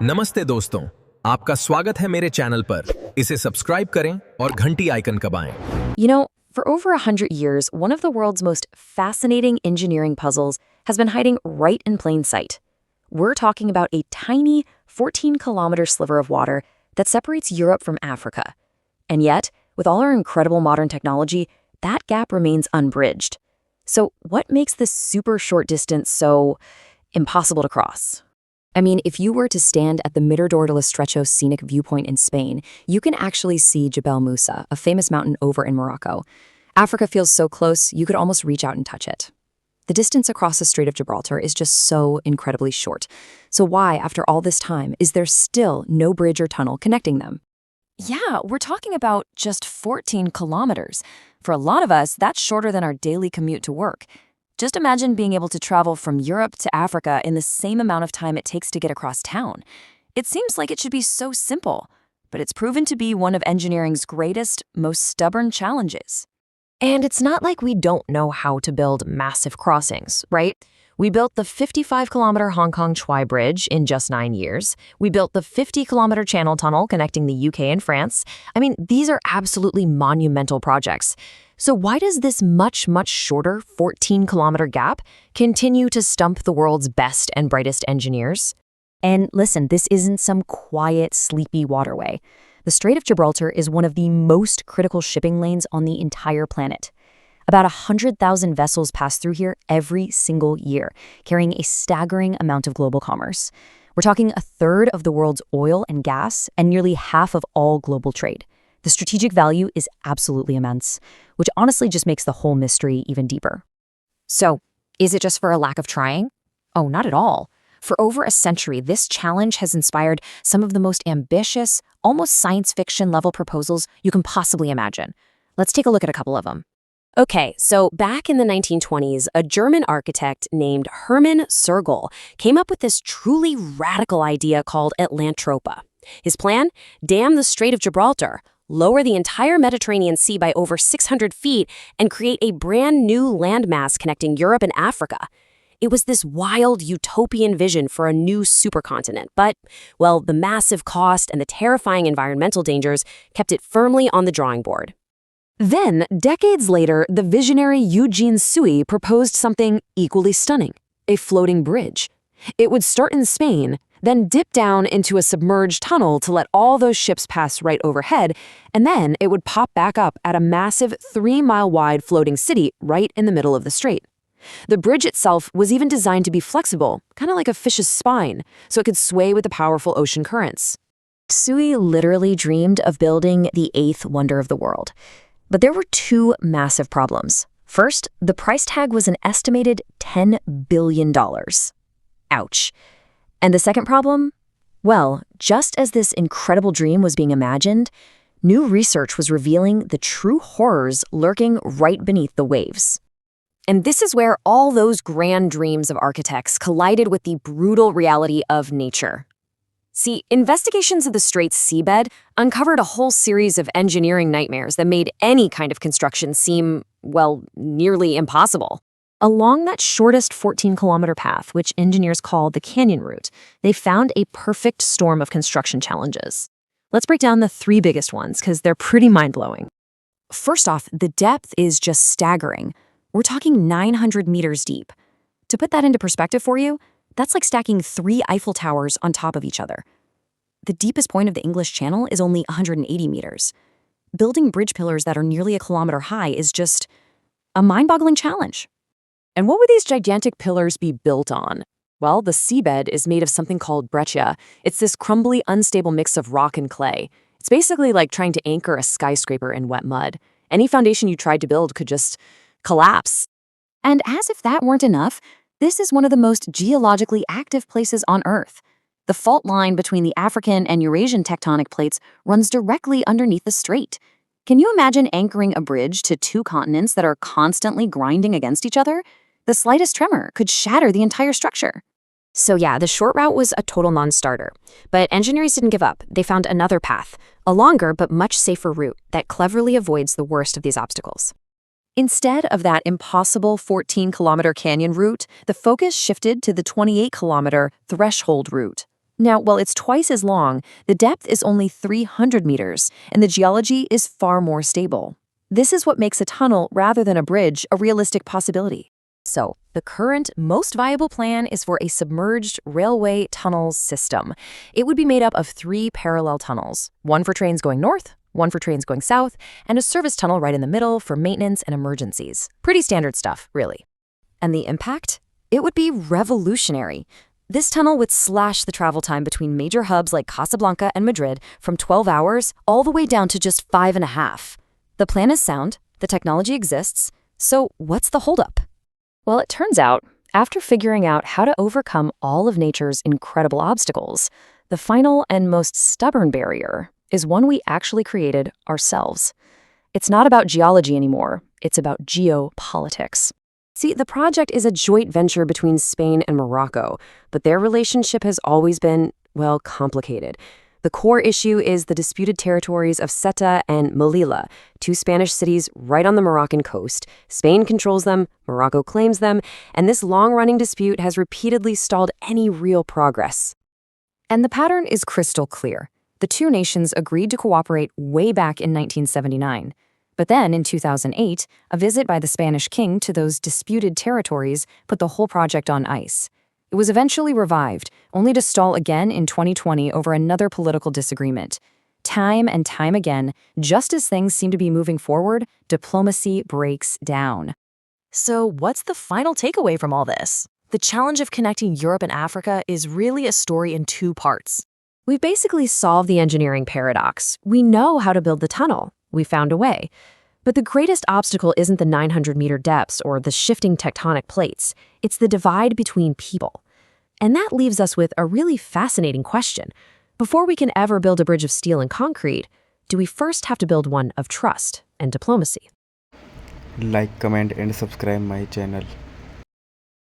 नमस्ते दोस्तों, आपका स्वागत है मेरे चैनल पर। इसे सब्सक्राइब करें और घंटी आइकन दबाएं। For over 100 years, one of the world's most fascinating engineering puzzles has been hiding right in plain sight. We're talking about a tiny 14-kilometer sliver of water that separates Europe from Africa. And yet, with all our incredible modern technology, that gap remains unbridged. So what makes this super short distance so impossible to cross? I mean, if you were to stand at the Mirador del Estrecho scenic viewpoint in Spain, you can actually see Jebel Musa, a famous mountain over in Morocco. Africa feels so close, you could almost reach out and touch it. The distance across the Strait of Gibraltar is just so incredibly short. So why, after all this time, is there still no bridge or tunnel connecting them? Yeah, we're talking about just 14 kilometers. For a lot of us, that's shorter than our daily commute to work. Just imagine being able to travel from Europe to Africa in the same amount of time it takes to get across town. It seems like it should be so simple, but it's proven to be one of engineering's greatest, most stubborn challenges. And it's not like we don't know how to build massive crossings, right? We built the 55-kilometer Hong Kong-Chuai Bridge in just 9 years. We built the 50-kilometer Channel Tunnel connecting the UK and France. I mean, these are absolutely monumental projects. So why does this much shorter 14-kilometer gap continue to stump the world's best and brightest engineers? And listen, this isn't some quiet, sleepy waterway. The Strait of Gibraltar is one of the most critical shipping lanes on the entire planet. About 100,000 vessels pass through here every single year, carrying a staggering amount of global commerce. We're talking a third of the world's oil and gas and nearly half of all global trade. The strategic value is absolutely immense, which honestly just makes the whole mystery even deeper. So, is it just for a lack of trying? Oh, not at all. For over a century, this challenge has inspired some of the most ambitious, almost science fiction level proposals you can possibly imagine. Let's take a look at a couple of them. Okay, so back in the 1920s, a German architect named Hermann Sergel came up with this truly radical idea called Atlantropa. His plan? Dam the Strait of Gibraltar, lower the entire Mediterranean Sea by over 600 feet, and create a brand new landmass connecting Europe and Africa. It was this wild, utopian vision for a new supercontinent, but, well, the massive cost and the terrifying environmental dangers kept it firmly on the drawing board. Then, decades later, the visionary Eugene Sui proposed something equally stunning, a floating bridge. It would start in Spain, then dip down into a submerged tunnel to let all those ships pass right overhead, and then it would pop back up at a massive 3-mile-wide floating city right in the middle of the strait. The bridge itself was even designed to be flexible, kind of like a fish's spine, so it could sway with the powerful ocean currents. Sui literally dreamed of building the eighth wonder of the world. But there were two massive problems. First, the price tag was an estimated $10 billion. Ouch. And the second problem? Well, just as this incredible dream was being imagined, new research was revealing the true horrors lurking right beneath the waves. And this is where all those grand dreams of architects collided with the brutal reality of nature. See, investigations of the Strait's seabed uncovered a whole series of engineering nightmares that made any kind of construction seem, well, nearly impossible. Along that shortest 14-kilometer path, which engineers call the canyon route, they found a perfect storm of construction challenges. Let's break down the three biggest ones, because they're pretty mind-blowing. First off, the depth is just staggering. We're talking 900 meters deep. To put that into perspective for you, that's like stacking 3 Eiffel Towers on top of each other. The deepest point of the English Channel is only 180 meters. Building bridge pillars that are nearly a kilometer high is just a mind-boggling challenge. And what would these gigantic pillars be built on? Well, the seabed is made of something called breccia. It's this crumbly, unstable mix of rock and clay. It's basically like trying to anchor a skyscraper in wet mud. Any foundation you tried to build could just collapse. And as if that weren't enough, this is one of the most geologically active places on Earth. The fault line between the African and Eurasian tectonic plates runs directly underneath the strait. Can you imagine anchoring a bridge to 2 continents that are constantly grinding against each other? The slightest tremor could shatter the entire structure. So yeah, the short route was a total non-starter. But engineers didn't give up. They found another path, a longer but much safer route that cleverly avoids the worst of these obstacles. Instead of that impossible 14-kilometer canyon route, the focus shifted to the 28-kilometer threshold route. Now, while it's twice as long, the depth is only 300 meters, and the geology is far more stable. This is what makes a tunnel rather than a bridge a realistic possibility. So, the current most viable plan is for a submerged railway tunnels system. It would be made up of 3 parallel tunnels, one for trains going north, one for trains going south, and a service tunnel right in the middle for maintenance and emergencies. Pretty standard stuff, really. And the impact? It would be revolutionary. This tunnel would slash the travel time between major hubs like Casablanca and Madrid from 12 hours all the way down to just 5.5. The plan is sound, the technology exists, so what's the holdup? Well, it turns out, after figuring out how to overcome all of nature's incredible obstacles, the final and most stubborn barrier is one we actually created ourselves. It's not about geology anymore, it's about geopolitics. See, the project is a joint venture between Spain and Morocco, but their relationship has always been, well, complicated. The core issue is the disputed territories of Ceuta and Melilla, 2 Spanish cities right on the Moroccan coast. Spain controls them, Morocco claims them, and this long-running dispute has repeatedly stalled any real progress. And the pattern is crystal clear. The 2 nations agreed to cooperate way back in 1979. But then, in 2008, a visit by the Spanish king to those disputed territories put the whole project on ice. It was eventually revived, only to stall again in 2020 over another political disagreement. Time and time again, just as things seem to be moving forward, diplomacy breaks down. So what's the final takeaway from all this? The challenge of connecting Europe and Africa is really a story in 2 parts. We've basically solved the engineering paradox. We know how to build the tunnel. We found a way. But the greatest obstacle isn't the 900-meter depths or the shifting tectonic plates. It's the divide between people. And that leaves us with a really fascinating question. Before we can ever build a bridge of steel and concrete, do we first have to build one of trust and diplomacy? Like, comment and subscribe my channel.